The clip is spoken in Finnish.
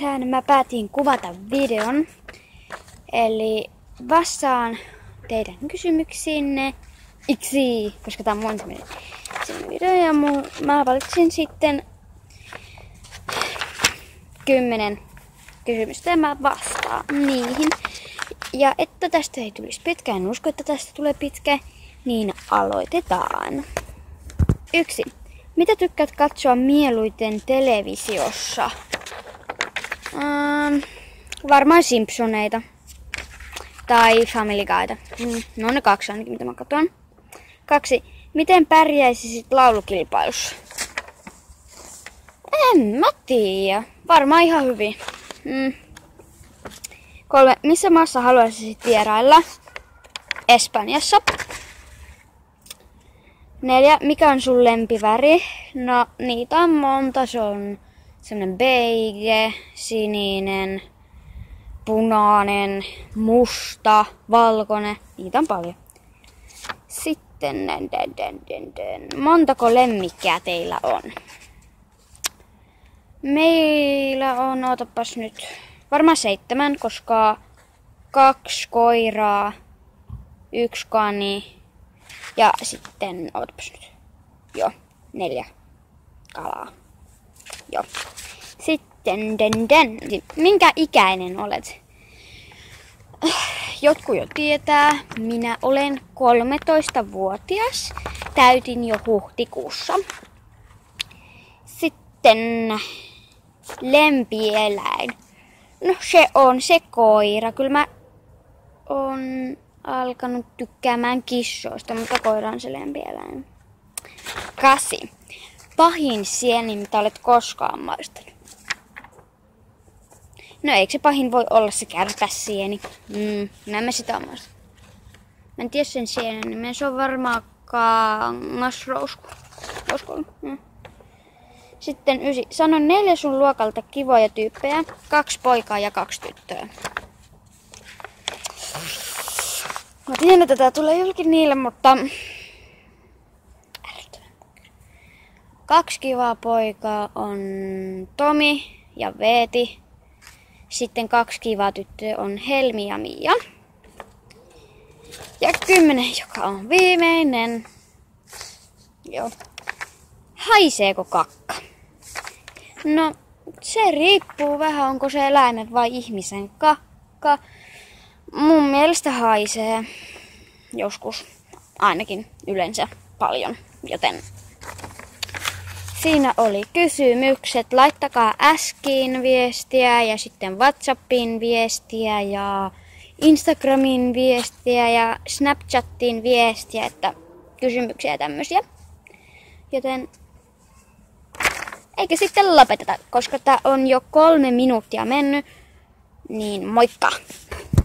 tänään mä päätin kuvata videon. Eli vastaan teidän kysymyksiinne. Koska tää on mun ensimmäinen video ja mä valitsin sitten 10 kysymystä ja mä vastaan niihin. Ja että tästä ei tulisi pitkä, en usko, että tästä tulee pitkä, niin aloitetaan. 1. Mitä tykkäät katsoa mieluiten televisiossa? Varmaan Simpsoneita. Tai Family Guyta. No ne 2 ainakin, mitä mä katson. 2. Miten pärjäisisit laulukilpailussa? En mä tiedä. Varmaan ihan hyvin. 3. Missä maassa haluaisit vierailla? Espanjassa. 4. Mikä on sun lempiväri? No, niitä on monta. Se on semmonen beige, sininen, punainen, musta, valkoinen. Niitä on paljon. Sitten, montako lemmikkiä teillä on? Meillä on, ootapas nyt, varmaan 7, koska 2 koiraa, 1 kani ja sitten, ootapas nyt, 4 kalaa. Joo. Sitten, minkä ikäinen olet? Jotkut jo tietää, minä olen 13-vuotias. Täytin jo huhtikuussa. Sitten lempieläin. No se on se koira. Kyllä mä oon alkanut tykkäämään kissoista, mutta koira on se lempieläin. 8. Pahin sieni, mitä olet koskaan maistanut? No eikö se pahin voi olla se kärpäsieni? Näin mä sitä on maistanut. Mä en tiedä sen sienen nimen, se on varmaan kangasrousku. Sitten 9. Sano 4 sun luokalta kivoja tyyppejä. 2 poikaa ja 2 tyttöä. Mä tiedän, että tää tulee julki niille, mutta 2 kivaa poikaa on Tomi ja Veeti. Sitten 2 kivaa tyttöä on Helmi ja Mia. Ja 10, joka on viimeinen. Joo. Haiseeko kakka? No, se riippuu vähän, onko se eläimen vai ihmisen kakka. Mun mielestä haisee joskus, ainakin yleensä paljon, joten siinä oli kysymykset. Laittakaa äskiin viestiä ja sitten WhatsAppiin viestiä ja Instagramiin viestiä ja Snapchattiin viestiä, että kysymyksiä ja tämmösiä. Joten eikä sitten lopeteta, koska tää on jo 3 minuuttia mennyt. Niin moikka!